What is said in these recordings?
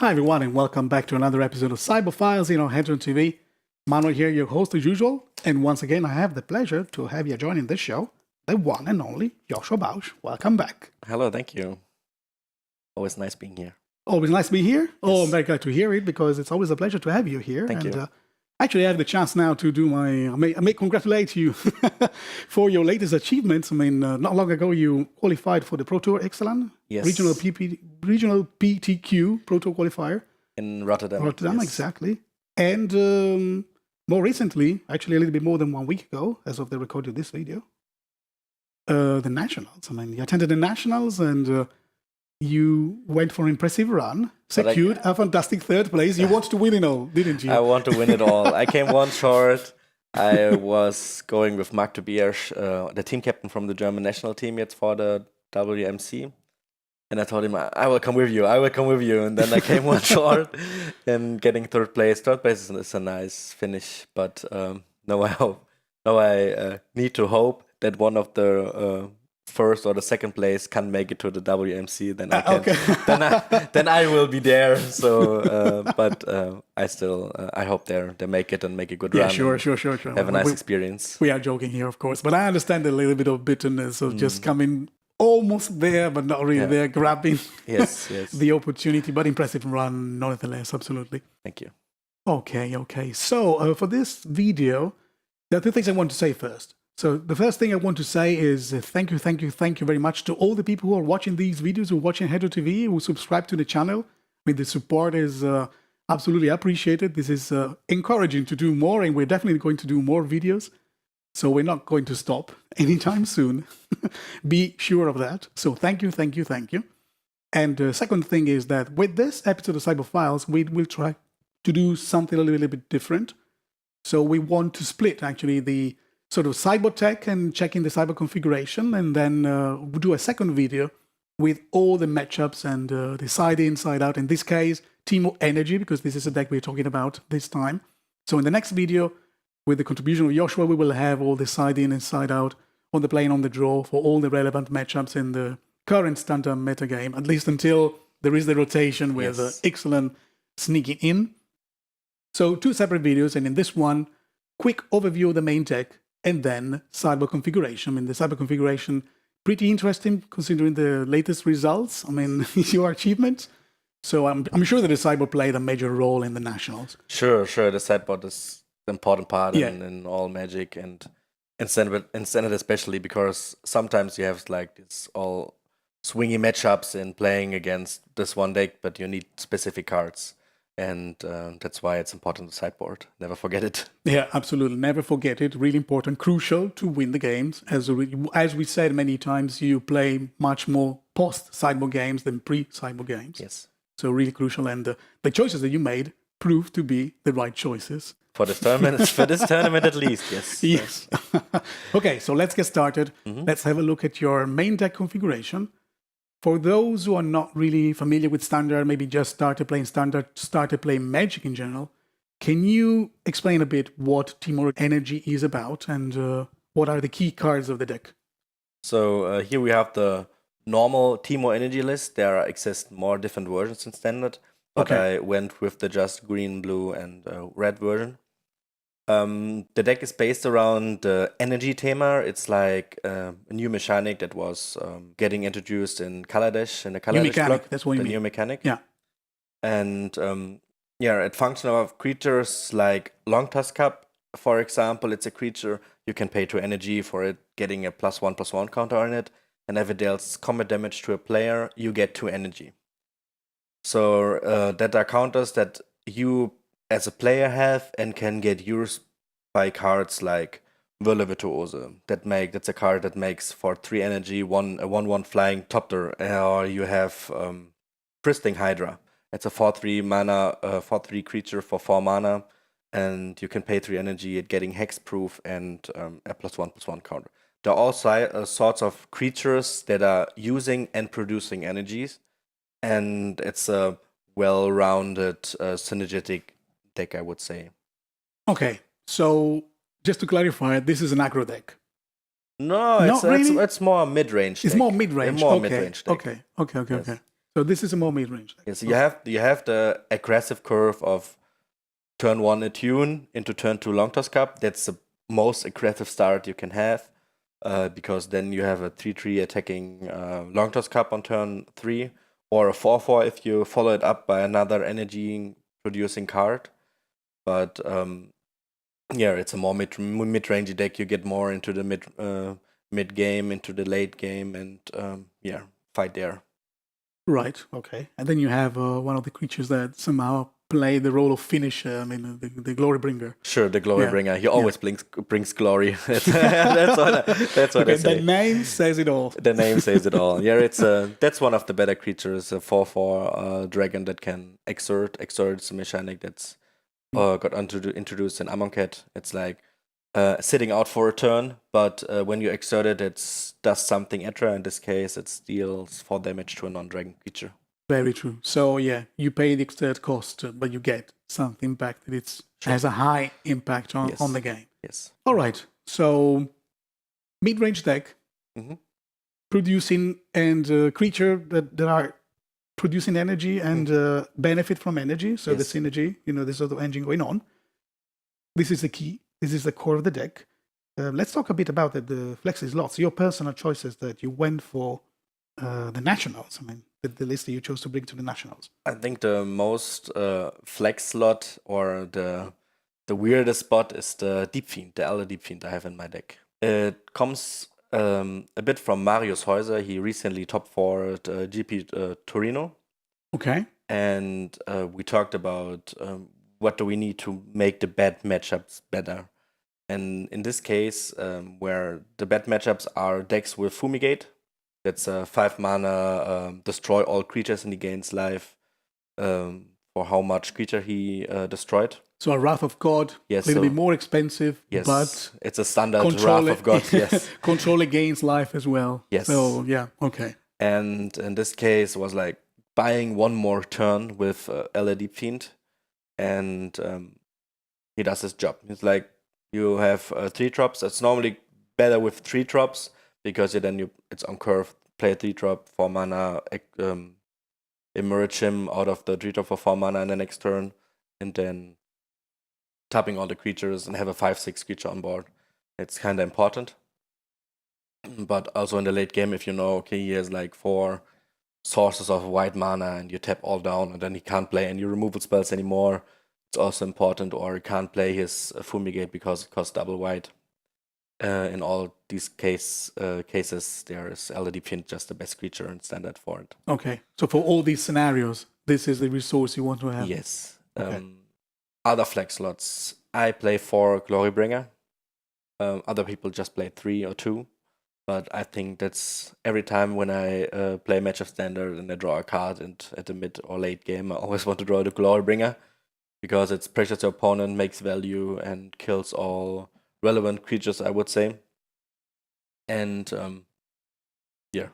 Hi everyone and welcome back to another episode of Cyber Files here on HEDRON.TV. Manuel here, your host as usual, and once again I have the pleasure to have you joining this show, the one and only Joshua Bausch. Welcome back. Hello, thank you. Always nice being here. Always nice to be here. Yes. Oh, I'm very glad to hear it because it's always a pleasure to have you here. Thank you. Actually, I have the chance now to do I may congratulate you for your latest achievements. I mean, not long ago you qualified for the Pro Tour Ixalan, Yes. regional PTQ Pro Tour qualifier. In Rotterdam. Yes. Exactly. And more recently, actually a little bit more than 1 week ago, as of the recording of this video, the Nationals. I mean, you attended the Nationals and you went for an impressive run, secured a fantastic third place. You wanted to win it all, didn't you? I want to win it all. I came one short. I was going with Marc Tobias, the team captain from the German national team yet for the WMC. And I told him, I will come with you. And then I came one short and getting third place. Third place is a nice finish. But now I need to hope that one of the first or the second place can make it to the WMC. Then I can. Okay. then I will be there. So, but I still I hope they make it and make a good run. Sure. Have a nice experience. We are joking here, of course, but I understand a little bit of bitterness of just coming almost there, but not really there, grabbing yes. the opportunity. But impressive run, nonetheless, absolutely. Thank you. Okay. So for this video, there are two things I want to say first. So the first thing I want to say is thank you very much to all the people who are watching these videos, who are watching HEDRON.TV, who subscribe to the channel. I mean, the support is absolutely appreciated. This is encouraging to do more, and we're definitely going to do more videos. So we're not going to stop anytime soon. Be sure of that. So thank you. And the second thing is that with this episode of Cyber Files, we will try to do something a little bit different. So we want to split actually the sort of cyber tech and checking the cyber configuration, and then we'll do a second video with all the matchups and the side in, side out. In this case, Temur Energy, because this is a deck we're talking about this time. So in the next video, with the contribution of Joshua, we will have all the side in and side out on the play and on the draw for all the relevant matchups in the current standard metagame, at least until there is the rotation with Ixalan sneaking in. So two separate videos, and in this one, quick overview of the main deck, and then cyber configuration. I mean, the cyber configuration, pretty interesting considering the latest results. I mean, your achievements. So I'm sure that the cyber played a major role in the Nationals. Sure. The sideboard is the important part in all Magic and Standard especially, because sometimes you have like this all swingy matchups in playing against this one deck, but you need specific cards. And that's why it's important to sideboard. Never forget it. Yeah, absolutely. Never forget it. Really important, crucial to win the games. As we said many times, you play much more post-sideboard games than pre-sideboard games. Yes. So really crucial. And the choices that you made proved to be the right choices. For this tournament, at least, yes. Yes. Okay, so let's get started. Let's have a look at your main deck configuration. For those who are not really familiar with Standard, maybe just started playing Standard, started playing Magic in general, can you explain a bit what Temur Energy is about and what are the key cards of the deck? So here we have the normal Temur Energy list. There exist more different versions in Standard, but I went with the just green, blue, and red version. The deck is based around the energy Temur. It's like a new mechanic that was getting introduced in Kaladesh, in the Kaladesh block. That's what you mean. New mechanic. Yeah. And it functions of creatures like Long Tusk Cup, for example. It's a creature you can pay 2 energy for it, getting a +1/+1 counter on it. And if it deals combat damage to a player, you get 2 energy. So that are counters that you as a player have and can get used by cards like Whirler Virtuose. That's a card that makes for 3 energy, a 1/1 flying topter. Or you have Pristing Hydra. It's a 4/3 mana, 4/3 creature for 4 mana, and you can pay 3 energy at getting hexproof and a +1/+1 counter. There are also sorts of creatures that are using and producing energies, and it's a well-rounded, synergetic deck, I would say. Okay, so just to clarify, this is an aggro deck. No, it's more mid-range. It's more mid-range. More mid-range deck. Okay. So this is a more mid-range deck. Yes, you have the aggressive curve of turn 1 attune into turn 2 long toss cup. That's the most aggressive start you can have, because then you have a 3/3 attacking long toss cup on turn 3, or a 4/4 if you follow it up by another energy producing card. But yeah, it's a more mid-range deck. You get more into the mid game, into the late game, and yeah, fight there. Right. Okay. And then you have one of the creatures that somehow play the role of finisher. I mean, the Glory Bringer. Sure, the Glory Yeah. Bringer. He always brings glory. That's what I Okay, say. the name says it all. The name says it all. Yeah, that's one of the better creatures, a 4/4 dragon that can exert. It's a mechanic that's got introduced in Amonkhet. It's like sitting out for a turn, but when you exert it, it does something extra. In this case, it deals 4 damage to a non-dragon creature. Very true. So yeah, you pay the extra cost, but you get something back that has a high impact on the game. Yes. All right. So mid-range deck, producing and creature that are producing energy and benefit from energy. So the synergy, there's sort of engine going on. This is the key. This is the core of the deck. Let's talk a bit about the flexi slots, your personal choices that you went for the nationals. I mean, the list that you chose to bring to the nationals. I think the most flex slot or the weirdest spot is the Deep Fiend, the Elder Deep Fiend I have in my deck. It comes a bit from Marius Häuser. He recently top 4 at GP Torino. Okay. And we talked about what do we need to make the bad matchups better. And in this case, where the bad matchups are decks with Fumigate, that's a 5 mana, destroy all creatures and he gains life for how much creature he destroyed. So a Wrath of God, a little bit more expensive, but it's a standard Wrath of God, yes. Controller gains life as well. Yes. So, yeah, okay. And in this case, was like buying one more turn with Elder Deep Fiend, and he does his job. It's like, you have 3 drops. It's normally better with 3 drops, because it's on curve, play a 3-drop, 4 mana, emerge him out of the 3-drop for 4 mana in the next turn, and then tapping all the creatures and have a 5/6 creature on board. It's kind of important. But also in the late game, if you know, okay, he has like 4 sources of white mana and you tap all down and then he can't play any removal spells anymore, it's also important. Or he can't play his Fumigate because it costs double white. In all these cases, there is Elder Deep Fiend just the best creature and standard for it. Okay, so for all these scenarios, this is the resource you want to have? Yes. Okay. Other flex slots, I play 4 Glorybringer. Other people just play 3 or 2. But I think that's every time when I play Match of Standard and I draw a card, and at the mid or late game, I always want to draw the Glorybringer, because it pressures the opponent, makes value, and kills all relevant creatures, I would say. And yeah,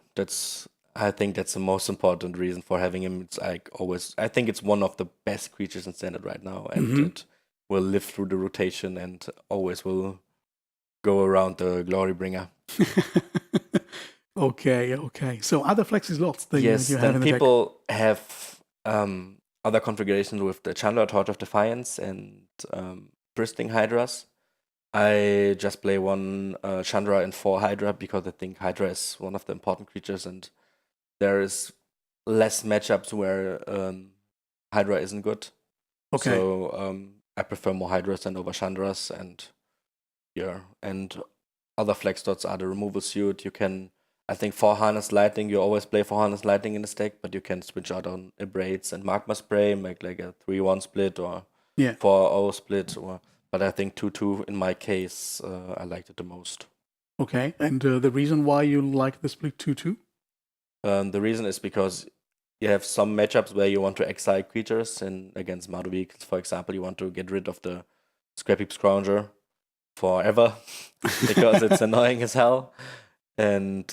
I think that's the most important reason for having him. It's like always, I think it's one of the best creatures in Standard right now, and it will live through the rotation and always will go around the Glorybringer. Okay. So other flexi slots that you have in the deck? People have other configurations with the Chandler Torch of Defiance and Bursting Hydras. I just play 1 Chandra and 4 Hydra, because I think Hydra is one of the important creatures, and there is less matchups where Hydra isn't good. Okay. So I prefer more Hydras than over Chandras, and yeah, and other flex dots are the removal suit. You can, I think, for Harness Lightning, you always play for Harness Lightning in the stack, but you can switch out on Abrades and Magma Spray, make like a 3-1 split or 4-0 split. But I think 2-2 in my case, I liked it the most. Okay, and the reason why you like the split 2-2? The reason is because you have some matchups where you want to exile creatures, and against Mardu vehicles, for example, you want to get rid of the Scrappy Scrounger forever because it's annoying as hell. And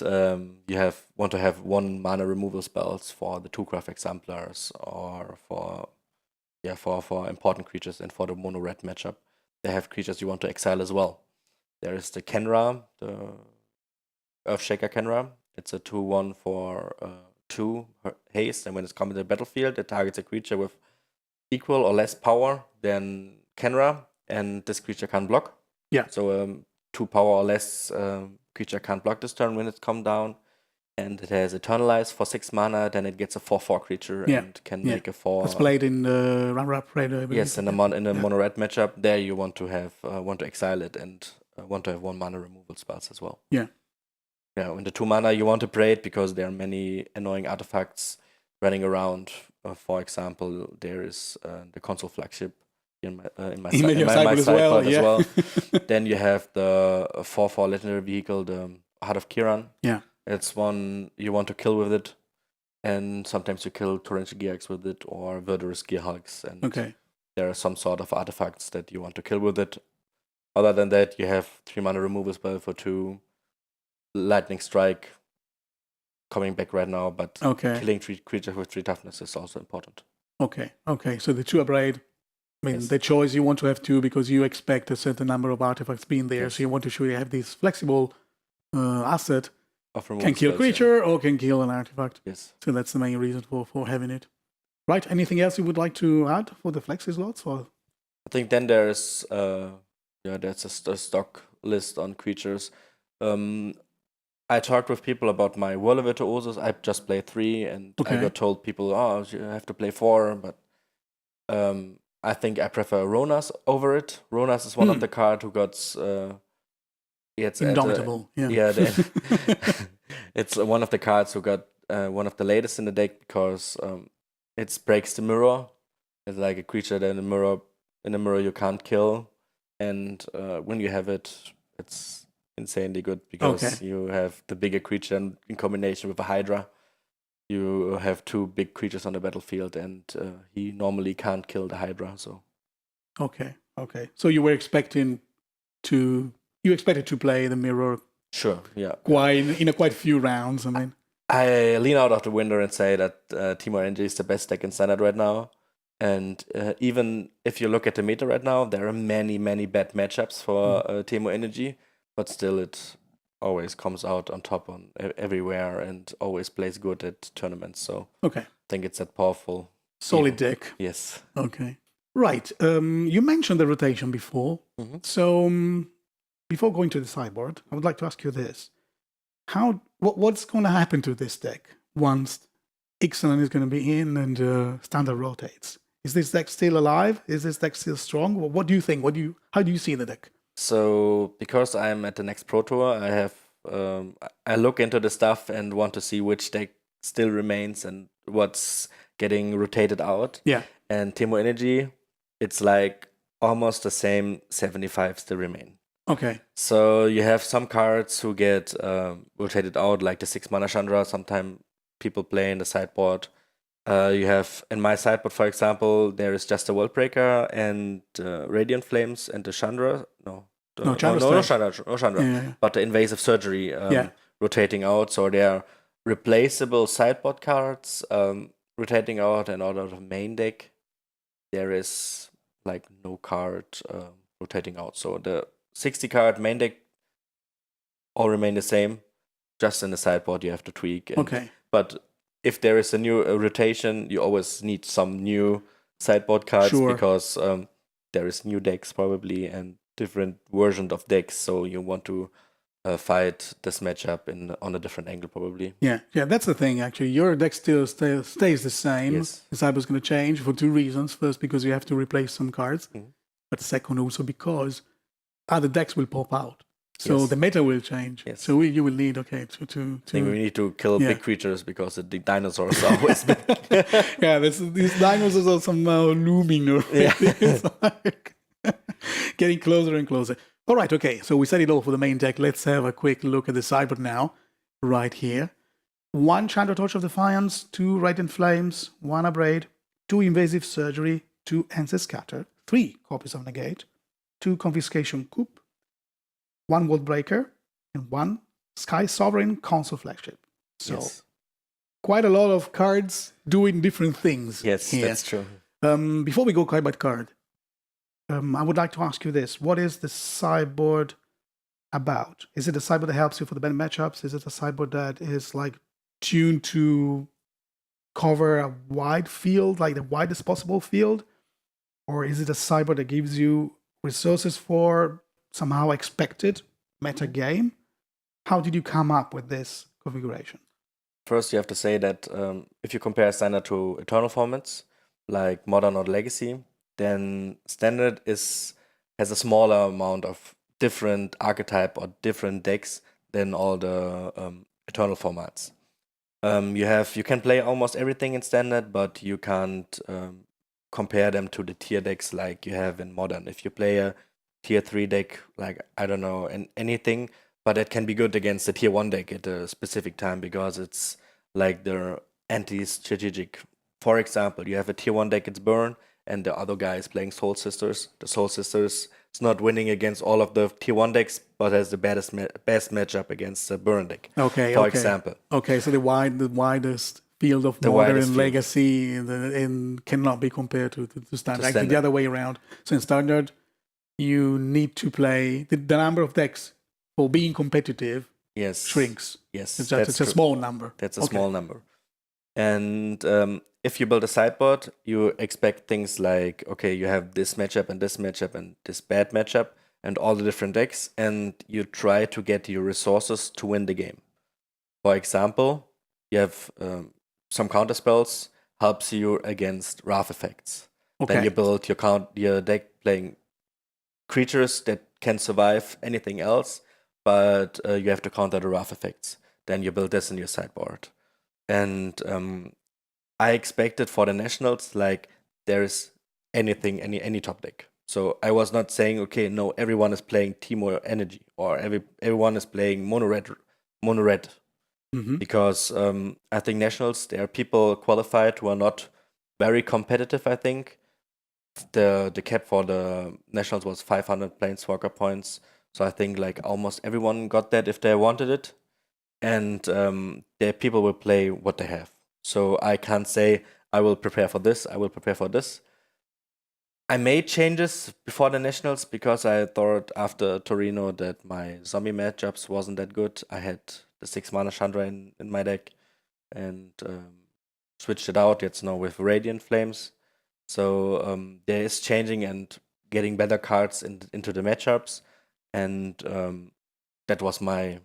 you want to have 1 mana removal spells for the 2-craft exemplars, or for important creatures, and for the mono red matchup. They have creatures you want to exile as well. There is the Kenra, the Earthshaker Kenra. It's a 2-1 for 2 haste, and when it's coming to the battlefield, it targets a creature with equal or less power than Kenra, and this creature can't block. Yeah. So 2 power or less creature can't block this turn when it's come down. And it has Eternalize for 6 mana, then it gets a 4/4 creature and can make a 4. It's played in the Runner-Up Raider, I believe. Yes, in a mono-red matchup, there you want to have want to exile it and want to have 1 mana removal spells as well. Yeah. Yeah, in the 2 mana you want to play it because there are many annoying artifacts running around. For example, there is the console flagship in my sideboard as well. Then you have the 4/4 legendary vehicle, the Heart of Kiran. Yeah. It's one you want to kill with it, and sometimes you kill Torrential Gearhulks with it or Verdurous Gearhulks, and there are some sort of artifacts that you want to kill with it. Other than that, you have 3 mana removal spell for 2, Lightning Strike coming back right now, but killing 3 creatures with 3 toughness is also important. Okay. So the 2 Abrade, I mean, the choice, you want to have 2 because you expect a certain number of artifacts being there, so you want to show you have this flexible asset. Can kill a creature or can kill an artifact. Yes. So that's the main reason for having it. Right. Anything else you would like to add for the flexi slots? Or? I think then there's that's a stock list on creatures. I talked with people about my Whirl of Virtuosos. I just played 3, and I got told people, you have to play 4, but I think I prefer Ronas over it. Ronas is one of the cards who got it's Indomitable. It's one of the cards who got one of the latest in the deck because it breaks the mirror. It's like a creature that in a mirror you can't kill, and when you have it, it's insanely good because you have the bigger creature in combination with a Hydra. You have 2 big creatures on the battlefield, and he normally can't kill the Hydra. So okay. So you were expecting to. You expected to play the mirror, sure, yeah, in a quite few rounds. I mean, I lean out of the window and say that Temur Energy is the best deck in Standard right now. And even if you look at the meta right now, there are many bad matchups for Temur Energy, but still it always comes out on top on everywhere and always plays good at tournaments. So I think it's that powerful, solid deck. Yes. Okay. Right. You mentioned the rotation before, so. Before going to the sideboard, I would like to ask you this. What's going to happen to this deck once Ixalan is going to be in and Standard rotates? Is this deck still alive? Is this deck still strong? What do you think? How do you see the deck? So, because I'm at the next Pro Tour, I have I look into the stuff and want to see which deck still remains and what's getting rotated out. Yeah. And Temur Energy, it's like almost the same 75 still remain. Okay. So you have some cards who get rotated out, like the 6 mana Chandra. Sometimes people play in the sideboard. You have in my sideboard, for example, there is just a Worldbreaker and Radiant Flames and the Chandra. No Chandra. Yeah. But the Invasive Surgery rotating out. So they are replaceable sideboard cards rotating out, and out of the main deck, there is like no card rotating out. So the 60 card main deck all remain the same. Just in the sideboard you have to tweak. But if there is a new rotation, you always need some new sideboard cards because there is new decks probably and different versions of decks. So you want to fight this matchup on a different angle probably. Yeah, that's the thing actually. Your deck still stays the same. Yes. The sideboard's going to change for 2 reasons. First, because you have to replace some cards. But second, also because other decks will pop out. So the meta will change. Yes. So you will need, to... I think we need to kill big creatures because the dinosaurs are always big. These dinosaurs are somehow looming. It's like getting closer and closer. All right, okay. So we set it all for the main deck. Let's have a quick look at the sideboard now. Right here. 1 Chandra Torch of Defiance, 2 Radiant Flames, 1 Abrade, 2 Invasive Surgery, 2 Ancient Scatter, 3 copies of Negate, 2 Confiscation Coup, 1 Worldbreaker, and 1 Sky Sovereign Console Flagship. So quite a lot of cards doing different things. Yes, here. That's true. Before we go card by card, I would like to ask you this. What is the sideboard about? Is it a sideboard that helps you for the better matchups? Is it a sideboard that is like tuned to cover a wide field, like the widest possible field? Or is it a sideboard that gives you resources for somehow expected meta game? How did you come up with this configuration? First, you have to say that if you compare Standard to Eternal formats, like Modern or Legacy, then Standard has a smaller amount of different archetype or different decks than all the Eternal formats. You can play almost everything in Standard, but you can't compare them to the tier decks like you have in Modern. If you play a tier 3 deck, like, I don't know, anything, but it can be good against the tier 1 deck at a specific time because it's like they're anti-strategic. For example, you have a tier 1 deck, it's Burn, and the other guy is playing Soul Sisters. The Soul Sisters is not winning against all of the tier 1 decks, but has the best matchup against the Burn deck, for example. Okay, so the widest field of Modern Legacy cannot be compared to Standard. Actually, the other way around. So in Standard, you need to play the number of decks for being competitive shrinks. Yes, it's a small number. That's a small number. And if you build a sideboard, you expect things like, okay, you have this matchup and this bad matchup and all the different decks, and you try to get your resources to win the game. For example, you have some counter spells, helps you against wrath effects. Okay. Then you build your deck playing creatures that can survive anything else, but you have to counter the wrath effects. Then you build this in your sideboard. And I expected for the Nationals, like, there is anything, any top deck. So I was not saying, okay, no, everyone is playing Temur Energy or everyone is playing mono red. Mm-hmm. Because I think Nationals, there are people qualified who are not very competitive, I think. The cap for the Nationals was 500 Planeswalker points. So I think like almost everyone got that if they wanted it. And the people will play what they have. So I can't say, I will prepare for this, I will prepare for this. I made changes before the Nationals because I thought after Torino that my zombie matchups wasn't that good. I had the 6 mana Chandra in my deck and switched it out. It's now with Radiant Flames. So there is changing and getting better cards into the matchups. And that was my,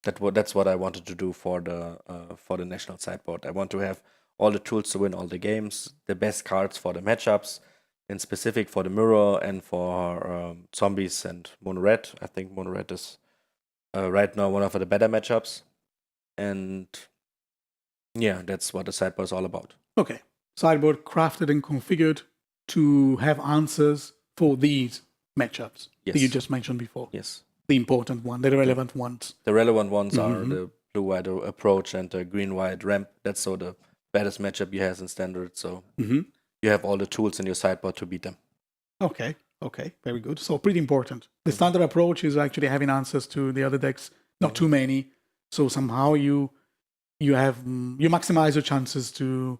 that's what I wanted to do for the national sideboard. I want to have all the tools to win all the games, the best cards for the matchups, in specific for the mirror and for zombies and mono red. I think mono red is right now one of the better matchups, and yeah, that's what the sideboard is all about. Okay, sideboard crafted and configured to have answers for these matchups that you just mentioned before. Yes. The important one, the relevant ones. The relevant ones are the blue-white approach and the green-white ramp. That's so the baddest matchup you have in standard. So you have all the tools in your sideboard to beat them. Okay, very good. So pretty important. The standard approach is actually having answers to the other decks, not too many. So somehow you maximize your chances to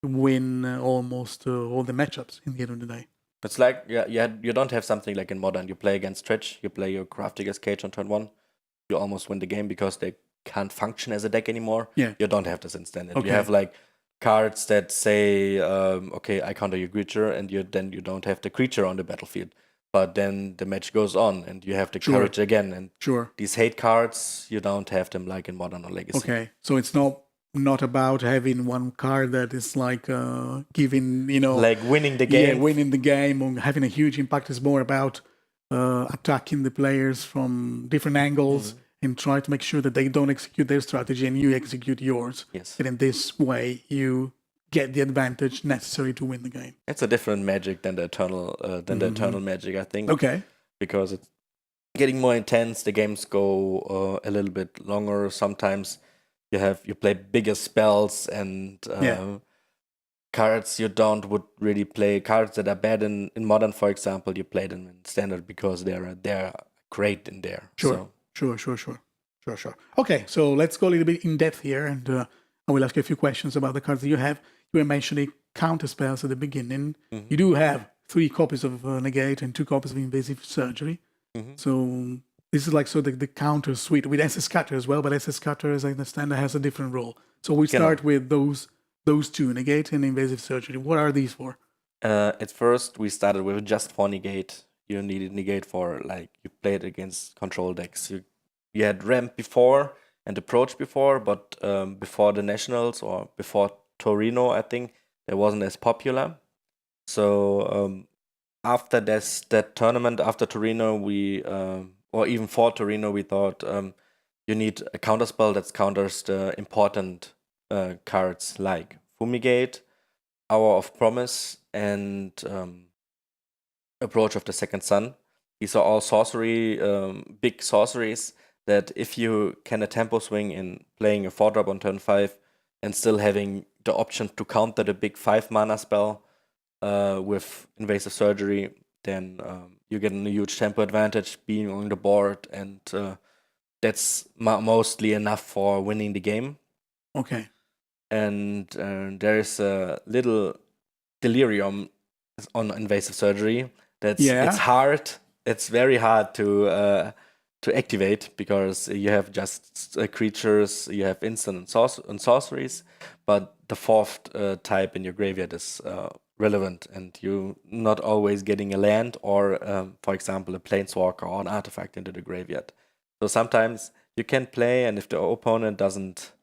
win almost all the matchups in the end of the day. It's like, you don't have something like in Modern. You play against Stretch, you play your Craftiger's Cage on turn 1, you almost win the game because they can't function as a deck anymore. Yeah. You don't have this in Standard. Okay. You have like cards that say, okay, I counter your creature, and then you don't have the creature on the battlefield. But then the match goes on, and you have the courage again. And these hate cards, you don't have them like in Modern or Legacy. Okay, so it's not about having one card that is like giving, like winning the game. Yeah, winning the game or having a huge impact. Is more about attacking the players from different angles and try to make sure that they don't execute their strategy and you execute yours. Yes. And in this way, you get the advantage necessary to win the game. It's a different magic than the eternal magic, I think. Okay. Because it's getting more intense. The games go a little bit longer. Sometimes you play bigger spells and cards you would really play. Cards that are bad in Modern, for example, you play them in Standard because they're great in there. Sure. Okay, so let's go a little bit in depth here, and I will ask you a few questions about the cards that you have. You were mentioning counter spells at the beginning. Mm-hmm. You do have 3 copies of Negate and 2 copies of Invasive Surgery. Mm-hmm. So This is like so the counter suite with SS Cutter as well, but SS Cutter, as I understand, has a different role. So we start with those two, negate and invasive surgery. What are these for? At first, we started with just for negate. You needed negate for, like, you played against control decks. You had ramp before and approach before, but before the nationals or before Torino, I think, it wasn't as popular. So after that tournament, after Torino, or even for Torino, we thought you need a counterspell that counters the important cards like Fumigate, Hour of Promise, and Approach of the Second Sun. These are all sorcery, big sorceries that if you can a tempo swing in playing a 4-drop on turn 5 and still having the option to counter the big 5-mana spell with Invasive Surgery, then you get a huge tempo advantage being on the board, and that's mostly enough for winning the game. Okay. And there's a little delirium on Invasive Surgery. It's hard. It's very hard to activate because you have just creatures, you have instant and sorceries, but the fourth type in your graveyard is relevant, and you're not always getting a land or, for example, a planeswalker or an artifact into the graveyard. So sometimes you can play, and if the opponent doesn't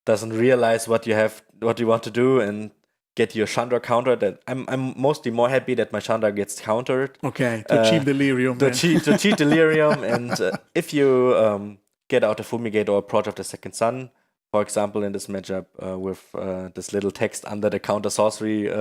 realize what you want to do and get your Chandra countered, that I'm mostly more happy that my Chandra gets countered. Okay, to cheat Delirium. To cheat Delirium, and if you get out a Fumigate or Approach of the Second Sun, for example, in this matchup with this little text under the counter sorcery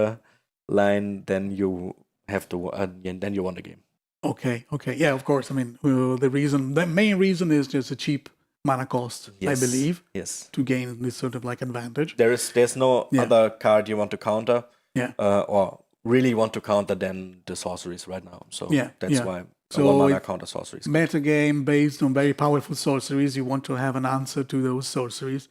line, then you have to then you won the game. Okay, yeah, of course. I mean, the main reason is just a cheap mana cost, I believe. Yes. To gain this sort of like advantage. There's no other card you want to counter. Yeah. Or really want to counter than the sorceries right now. So that's why so one mana counter sorceries. Metagame based on very powerful sorceries, you want to have an answer to those sorceries.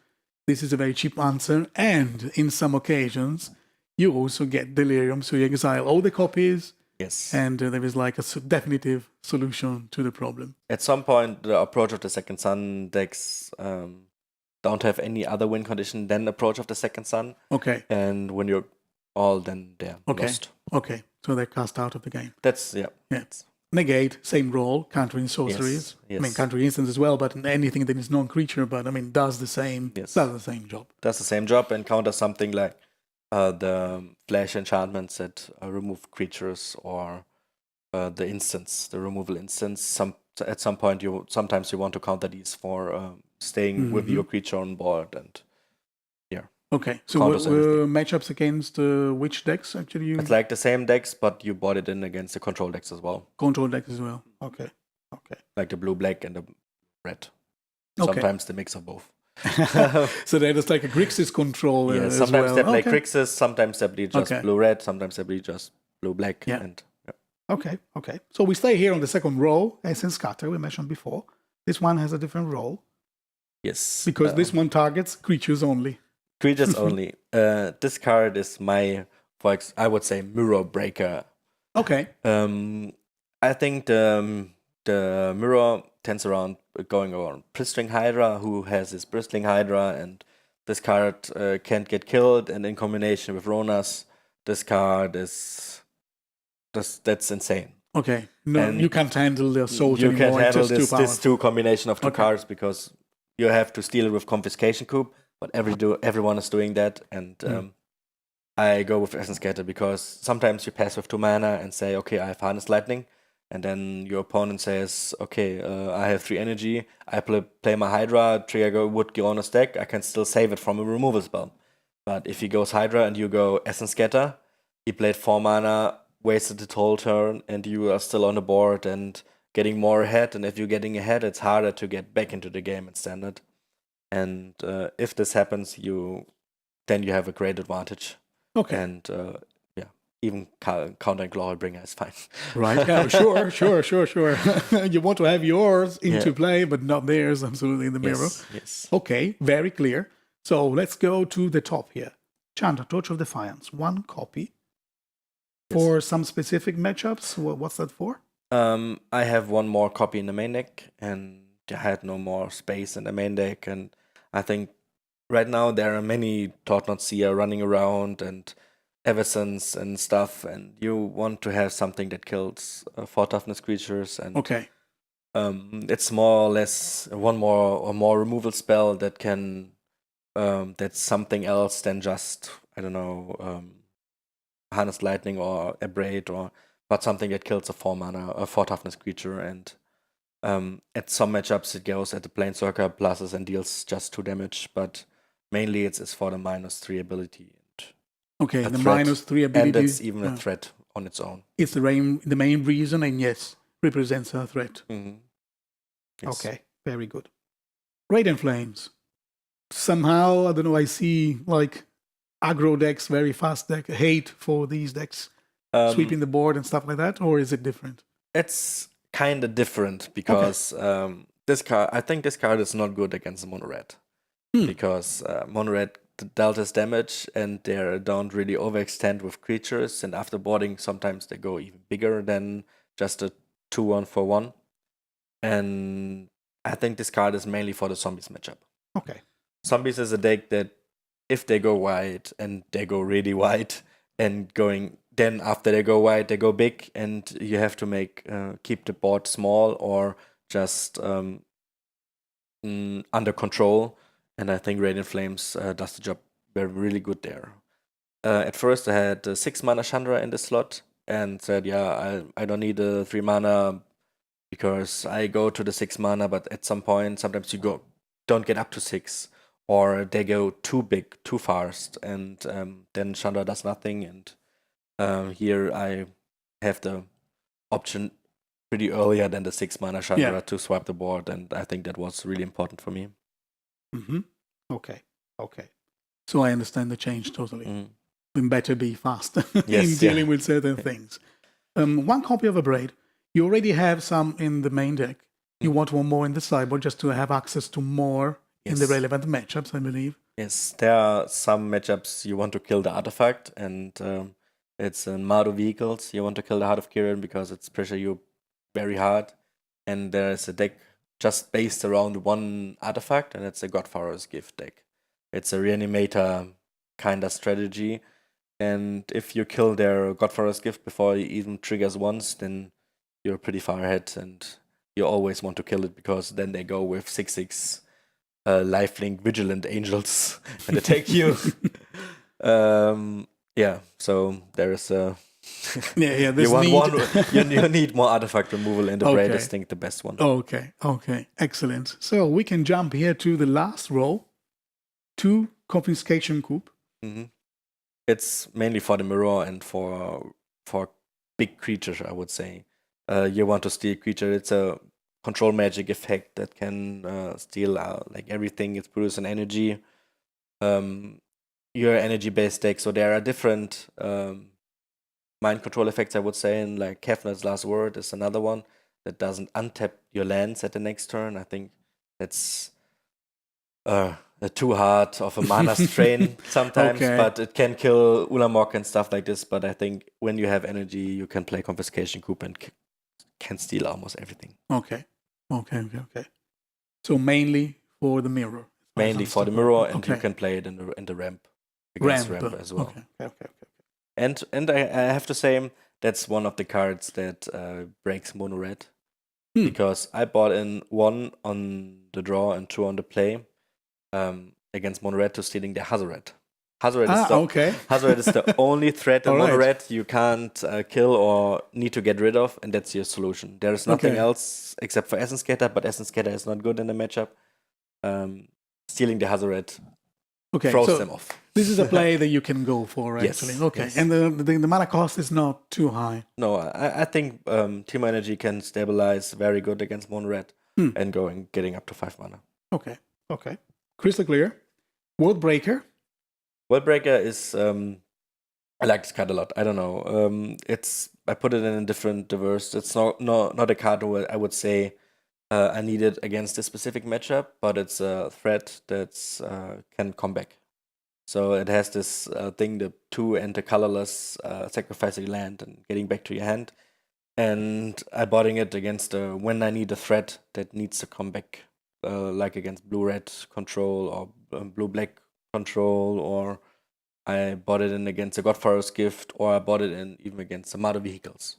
This is a very cheap answer, and in some occasions, you also get Delirium, so you exile all the copies. Yes. And there is like a definitive solution to the problem. At some point, the Approach of the Second Sun decks don't have any other win condition than Approach of the Second Sun. Okay. And when you're all, then they're lost. Okay. So they're cast out of the game. That's, yeah. Negate, same role, countering sorceries. Yes. I mean, countering instants as well, but anything that is non-creature, but I mean, does the same job. Does the same job and counters something like the flash enchantments that remove creatures, or the instants, the removal instants. At some point, sometimes you want to counter these for staying with your creature on board, and okay, so matchups against which decks actually? It's like the same decks, but you bought it in against the control decks as well. Control decks as well. Okay. Like the blue, black, and the red. Okay. Sometimes the mix of both. So that is like a Grixis control. Yeah, sometimes they play Grixis, sometimes they bleed just blue-red, sometimes they bleed just blue-black. Yeah. Okay. So we stay here on the second row, Essence Scatter, we mentioned before. This one has a different role. Yes. Because this one targets creatures only. Creatures only. This card is I would say, mirror breaker. Okay. I think the mirror tends going around Bristling Hydra, who has his Bristling Hydra, and this card can't get killed, and in combination with Ronas, this card that's insane. Okay. No, and you can't handle the assault anymore. You can't handle this two combination of two cards, because you have to steal it with Confiscation Coup, but everyone is doing that, and I go with Essence Scatter because sometimes you pass with 2 mana and say, okay, I have Harness Lightning, and then your opponent says, okay, I have 3 energy, I play my Hydra, trigger would go on a stack, I can still save it from a removal spell. But if he goes Hydra and you go Essence Scatter, he played 4 mana, wasted the whole turn, and you are still on the board and getting more ahead, and if you're getting ahead, it's harder to get back into the game in Standard. And if this happens, then you have a great advantage. Okay. And even countering Glorybringer is fine. Right. Yeah, sure. You want to have yours into play, but not theirs, absolutely, in the mirror. Yes. Okay, very clear. So let's go to the top here. Chandra, Torch of Defiance, 1 copy. For some specific matchups, what's that for? I have one more copy in the main deck, and I had no more space in the main deck, and I think right now there are many Thought-Knot Seer running around and Eversons and stuff, and you want to have something that kills 4 toughness creatures, and Okay. it's more or less one more removal spell that can that's something else than just, I don't know, Harness Lightning or Abrade, or but something that kills a 4 mana, a 4 toughness creature, and at some matchups it goes at the Planeswalker pluses and deals just 2 damage, but mainly it's for the -3 ability and Okay, a the threat, -3 ability. and that's even a threat on its own. It's the main reason, and yes, represents a threat. Yes. Okay, very good. Radiant Flames. Somehow, I don't know, I see like aggro decks, very fast deck, hate for these decks, sweeping the board and stuff like that, or is it different? It's kind of different because this card, I think this card is not good against mono red, because mono red dealt us damage and they don't really overextend with creatures, and after boarding sometimes they go even bigger than just a 2/1 for 1. And I think this card is mainly for the zombies matchup. Okay. Zombies is a deck that if they go wide and they go really wide and then after they go wide, they go big, and you have to keep the board small or just under control. And I think Radiant Flames does the job really good there. At first, I had 6 mana Chandra in the slot and said, yeah, I don't need a 3 mana because I go to the 6 mana, but at some point, sometimes you don't get up to 6, or they go too big, too fast, and then Chandra does nothing. And here I have the option pretty earlier than the 6 mana Chandra to swipe the board, and I think that was really important for me. Okay. So I understand the change totally. Then better be fast in dealing with certain things. One copy of Abrade. You already have some in the main deck. You want one more in the sideboard just to have access to more in the relevant matchups, I believe. Yes, there are some matchups you want to kill the artifact, and it's in Mardu Vehicles. You want to kill the Heart of Kiran because it's pressure you very hard. And there's a deck just based around one artifact, and it's a Godfather's Gift deck. It's a Reanimator kind of strategy. And if you kill their Godfather's Gift before it even triggers once, then you're pretty far ahead, and you always want to kill it because then they go with 6/6 lifelink Vigilant Angels and attack you. So there is a you need more artifact removal in the Braid. I think the best one. Okay, excellent. So we can jump here to the last row, 2 Confiscation Coup. It's mainly for the mirror and for big creatures, I would say. You want to steal a creature. It's a control magic effect that can steal like everything. It's producing energy. You're energy-based deck, so there are different mind control effects, I would say, and like Kefner's Last Word is another one that doesn't untap your lands at the next turn. I think that's too hard of a mana strain sometimes, but it can kill Ulamog and stuff like this. But I think when you have energy, you can play Confiscation Coup and can steal almost everything. Okay. So mainly for the mirror. Mainly for the mirror, and you can play it in the ramp against ramp as well. Okay. And I have to say that's one of the cards that breaks mono red, because I bought in 1 on the draw and 2 on the play against mono red to stealing the Hazoret. Hazoret is the only threat in mono red you can't kill or need to get rid of, and that's your solution. There is nothing else except for Essence Scatter, but Essence Scatter is not good in the matchup. Stealing the Hazoret throws them off. This is a play that you can go for, actually. Yes. And the mana cost is not too high. No, I think Temur Energy can stabilize very good against mono red and getting up to 5 mana. Okay. Crystal clear. World Breaker. World Breaker is I like this card a lot. I don't know. I put it in a diverse. It's not a card where I would say I need it against this specific matchup, but it's a threat that's can come back. So it has this thing, the 2 and the colorless sacrificing land and getting back to your hand. and I botting it against when I need a threat that needs to come back, like against blue-red control or blue-black control, or I bought it in against the Godfather's Gift, or I bought it in even against the Mado vehicles.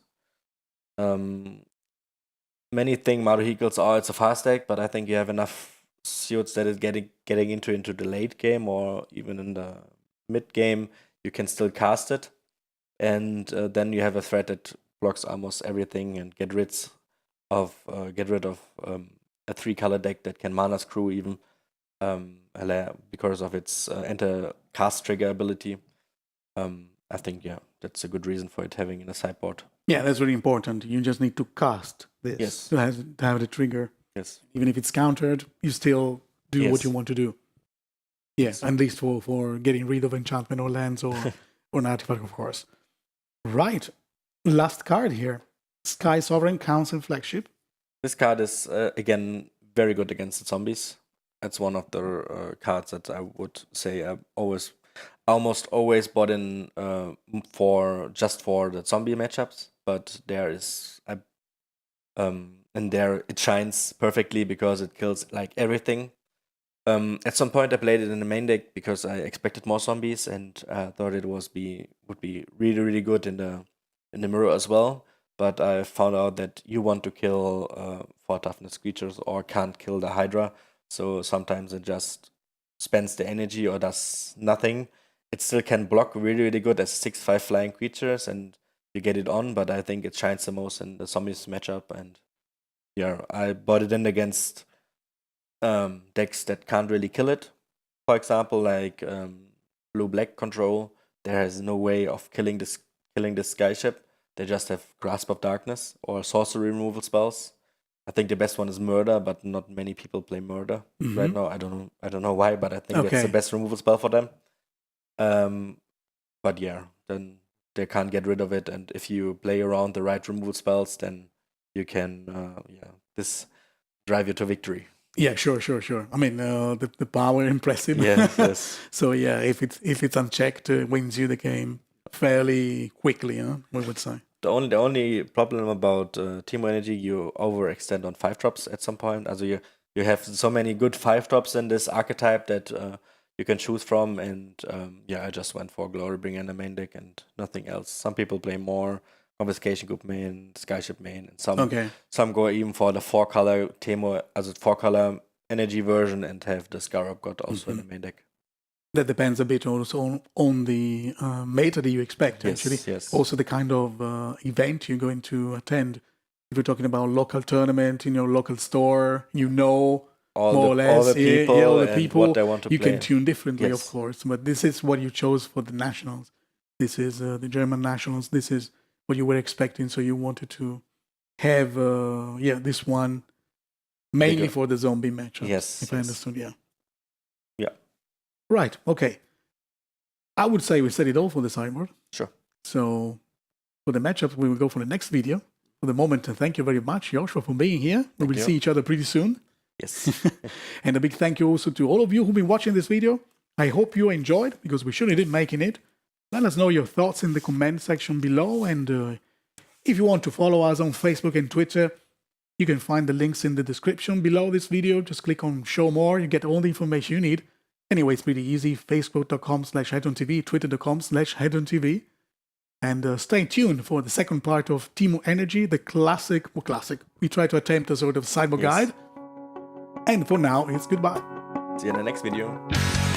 Many think Mado vehicles are it's a fast deck, but I think you have enough suits that is getting into the late game or even in the mid game, you can still cast it, and then you have a threat that blocks almost everything and get rid of a 3-color deck that can mana screw even because of its enter cast trigger ability. I think that's a good reason for it having in a sideboard. Yeah, that's really important. You just need to cast this to have the trigger. Yes. Even if it's countered, you still do what you want to do. Yes, at least for getting rid of enchantment or lands or an artifact, of course. Right. Last card here. Sky Sovereign Council Flagship. This card is, again, very good against the zombies. It's one of the cards that I would say I almost always bought in just for the zombie matchups. But there is, and there it shines perfectly because it kills like everything. At some point I played it in the main deck because I expected more zombies and I thought it would be really, really good in the mirror as well. But I found out that you want to kill 4 toughness creatures or can't kill the Hydra. So sometimes it just spends the energy or does nothing. It still can block really, really good as 6/5 flying creatures and you get it on, but I think it shines the most in the zombies matchup. And I bought it in against decks that can't really kill it. For example, like blue-black control, there is no way of killing this skyship. They just have Grasp of Darkness or sorcery removal spells. I think the best one is Murder, but not many people play Murder right now. I don't know why, but I think that's the best removal spell for them. But then they can't get rid of it, and if you play around the right removal spells, then you can this drive you to victory. Yeah, sure. I mean, the power impressive. Yes. So if it's unchecked, it wins you the game fairly quickly. We would say. The only problem about Temur Energy, you overextend on 5-drops at some point. Also you have so many good 5-drops in this archetype that you can choose from, and I just went for Glorybringer in the main deck and nothing else. Some people play more Confiscation Group main, Skyship main, and some go even for the 4-color Temur, also 4-color energy version, and have the Scarab God also in the main deck. That depends a bit also on the meta that you expect, actually. Yes. Also the kind of event you're going to attend. If we're talking about local tournament in your local store, more or less all the people what they want to you play. Can tune differently, of course. But this is what you chose for the nationals. This is the German nationals. This is what you were expecting. So you wanted to have this one mainly for the zombie matchups. Yes. If I understood, Yeah. Right, okay. I would say we said it all for the sideboard. Sure. So for the matchups, we will go for the next video. For the moment, thank you very much, Joshua, for being here. We will see each other pretty soon. Yes. And a big thank you also to all of you who've been watching this video. I hope you enjoyed, because we surely did making it. Let us know your thoughts in the comment section below. And if you want to follow us on Facebook and Twitter, you can find the links in the description below this video. Just click on Show More. You get all the information you need. Anyway, it's pretty easy. Facebook.com/HEDRON.TV, Twitter.com/HEDRON.TV. And stay tuned for the second part of Temur Energy, the classic. We try to attempt a sort of sideboard guide. And for now, it's goodbye. See you in the next video.